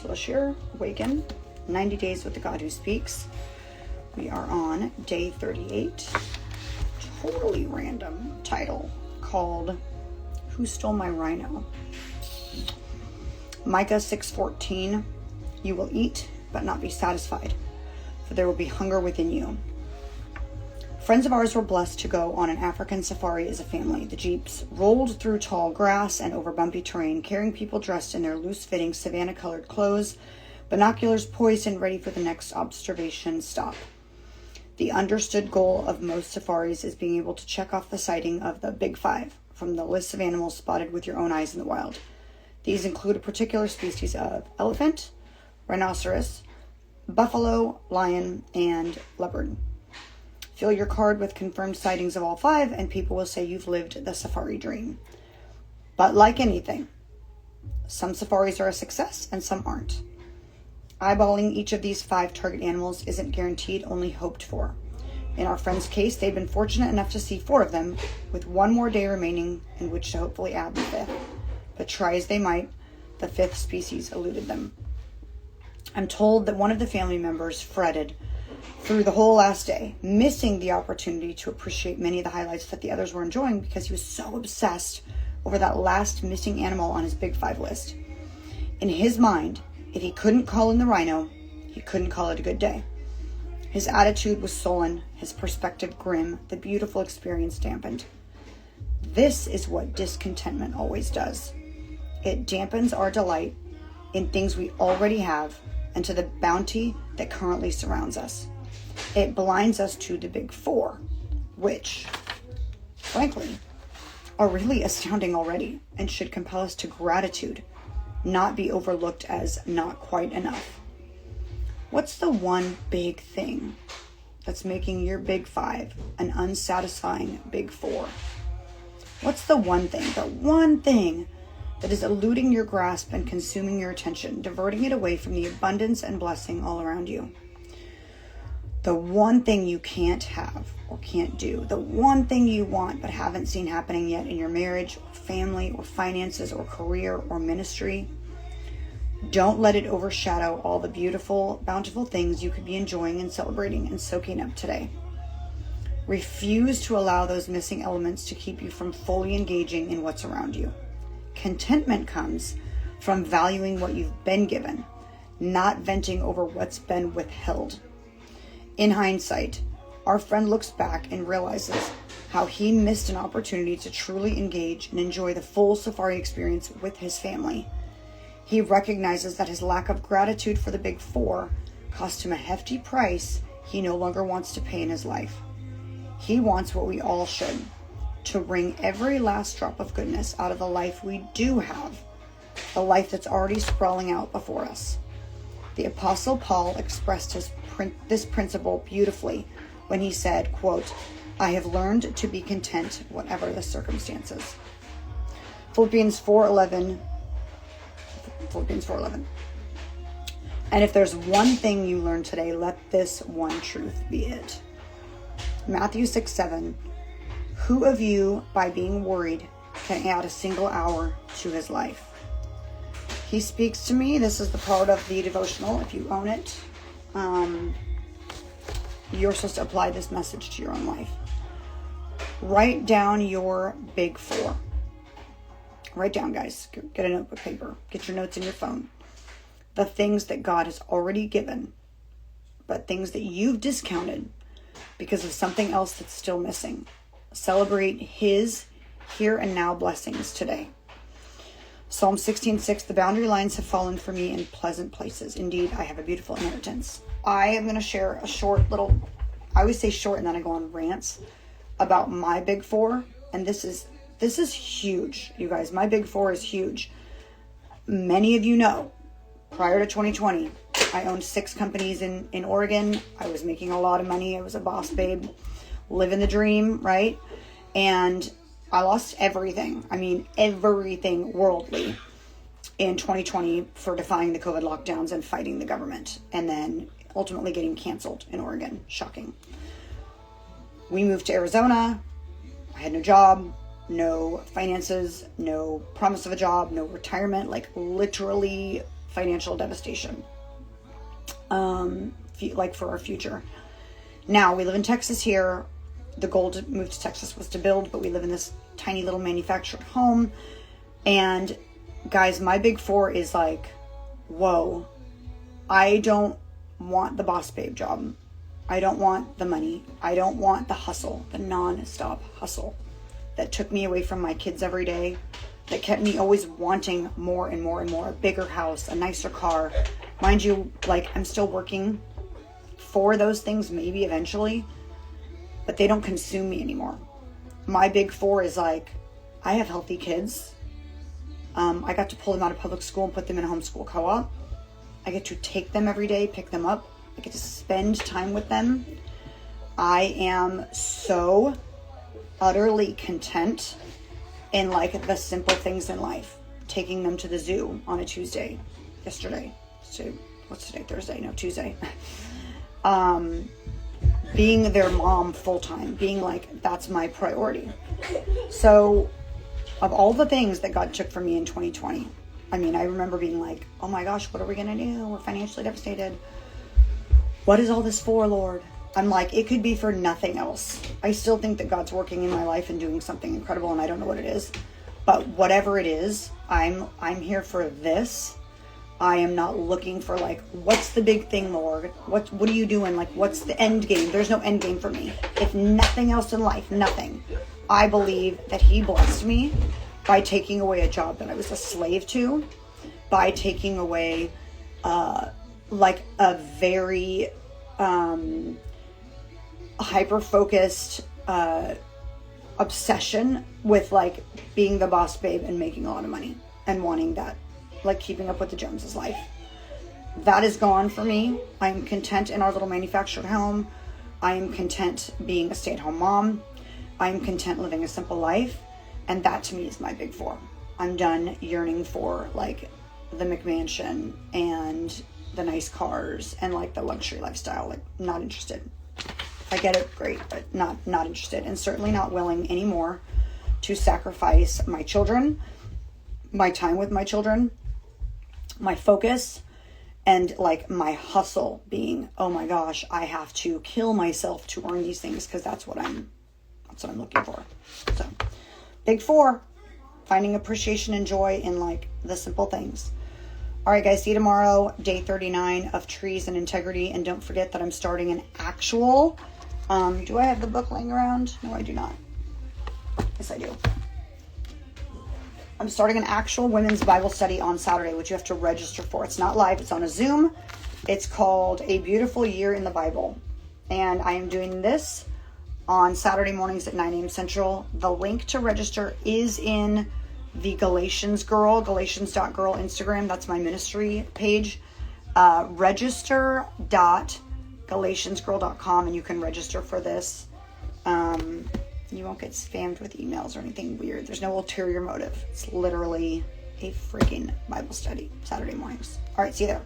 Slow Share, Awaken, 90 Days with the God Who Speaks. We are on day 38. Totally random title called Who Stole My Rhino? Micah 6:14. You will eat, but not be satisfied, for there will be hunger within you. Friends of ours were blessed to go on an African safari as a family. The jeeps rolled through tall grass and over bumpy terrain, carrying people dressed in their loose-fitting savannah-colored clothes, binoculars poised and ready for the next observation stop. The understood goal of most safaris is being able to check off the sighting of the Big Five from the list of animals spotted with your own eyes in the wild. These include a particular species of elephant, rhinoceros, buffalo, lion, and leopard. Fill your card with confirmed sightings of all five, and people will say you've lived the safari dream. But like anything, some safaris are a success and some aren't. Eyeballing each of these 5 target animals isn't guaranteed, only hoped for. In our friend's case, they'd been fortunate enough to see 4 of them, with 1 more day remaining in which to hopefully add the 5th. But try as they might, the 5th species eluded them. I'm told that one of the family members fretted through the whole last day, missing the opportunity to appreciate many of the highlights that the others were enjoying because he was so obsessed over that last missing animal on his Big Five list. In his mind, if he couldn't call in the rhino, he couldn't call it a good day. His attitude was sullen, his perspective grim, the beautiful experience dampened. This is what discontentment always does. It dampens our delight in things we already have and to the bounty that currently surrounds us. It blinds us to the Big Four, which, frankly, are really astounding already and should compel us to gratitude, not be overlooked as not quite enough. What's the one big thing that's making your Big Five an unsatisfying Big Four? What's the one thing that is eluding your grasp and consuming your attention, diverting it away from the abundance and blessing all around you? The one thing you can't have or can't do, the one thing you want but haven't seen happening yet in your marriage or family or finances or career or ministry. Don't let it overshadow all the beautiful, bountiful things you could be enjoying and celebrating and soaking up today. Refuse to allow those missing elements to keep you from fully engaging in what's around you. Contentment comes from valuing what you've been given, not venting over what's been withheld. In hindsight, our friend looks back and realizes how he missed an opportunity to truly engage and enjoy the full safari experience with his family. He recognizes that his lack of gratitude for the Big Four cost him a hefty price he no longer wants to pay in his life. He wants what we all should, to wring every last drop of goodness out of the life we do have, the life that's already sprawling out before us. The Apostle Paul expressed this principle beautifully when he said, quote, I have learned to be content whatever the circumstances. Philippians 4:11. And if there's one thing you learn today, let this one truth be it. Matthew 6:7. Who of you, by being worried, can add a single hour to his life? He speaks to me. This is the part of the devotional. If you own it, you're supposed to apply this message to your own life. Write down your Big Four. Write down, guys. Get a notebook, paper. Get your notes in your phone. The things that God has already given, but things that you've discounted because of something else that's still missing. Celebrate his here and now blessings today. Psalm 16:6, the boundary lines have fallen for me in pleasant places. Indeed, I have a beautiful inheritance. I am going to share a short little, I always say short and then I go on rants about my Big Four. And this is huge, you guys. My Big Four is huge. Many of you know, prior to 2020, I owned 6 companies in Oregon. I was making a lot of money. I was a boss babe, living the dream, right? And I lost everything. I mean, everything worldly in 2020 for defying the COVID lockdowns and fighting the government. And then ultimately getting canceled in Oregon. Shocking. We moved to Arizona. I had no job, no finances, no promise of a job, no retirement, like literally financial devastation, like for our future. Now, we live in Texas here. The goal to move to Texas was to build, but we live in this tiny little manufactured home. And guys, my big four is like, whoa, I don't want the boss babe job. I don't want the money. I don't want the hustle, the non-stop hustle that took me away from my kids every day, that kept me always wanting more and more and more, a bigger house, a nicer car. Mind you, like, I'm still working for those things, maybe eventually, but they don't consume me anymore. My big four is like, I have healthy kids. I got to pull them out of public school and put them in a homeschool co-op. I get to take them every day, pick them up. I get to spend time with them. I am so utterly content in like the simple things in life. Taking them to the zoo on a Tuesday. Yesterday. So what's today? Thursday? No, Tuesday. Being their mom full time. Being like, that's my priority. So of all the things that God took from me in 2020, I mean, I remember being like, oh my gosh, what are we going to do? We're financially devastated. What is all this for, Lord? I'm like, it could be for nothing else. I still think that God's working in my life and doing something incredible, and I don't know what it is. But whatever it is, I'm here for this. I am not looking for like, what's the big thing, Lord? What are you doing? Like, what's the end game? There's no end game for me. If nothing else in life, nothing. I believe that He blessed me by taking away a job that I was a slave to, by taking away like a very hyper-focused obsession with like being the boss babe and making a lot of money and wanting that, like keeping up with the Joneses life. That is gone for me. I'm content in our little manufactured home. I am content being a stay-at-home mom. I am content living a simple life. And that to me is my big four. I'm done yearning for like the McMansion and the nice cars and like the luxury lifestyle. Like, not interested. If I get it, great, but not interested. And certainly not willing anymore to sacrifice my children, my time with my children, my focus, and like my hustle being, oh my gosh, I have to kill myself to earn these things, because that's what I'm looking for. So big four, finding appreciation and joy in like the simple things. All right, guys, see you tomorrow, day 39 of Trees and Integrity. And don't forget that I'm starting an actual, do I have the book laying around? No, I do not. Yes, I do. I'm starting an actual women's Bible study on Saturday, which you have to register for. It's not live, it's on a Zoom. It's called A Beautiful Year in the Bible. And I am doing this on Saturday mornings at 9 a.m. Central. The link to register is in the Galatians.girl Instagram. That's my ministry page. Register.galatiansgirl.com, and you can register for this. You won't get spammed with emails or anything weird. There's no ulterior motive. It's literally a freaking Bible study Saturday mornings. All right, see you there.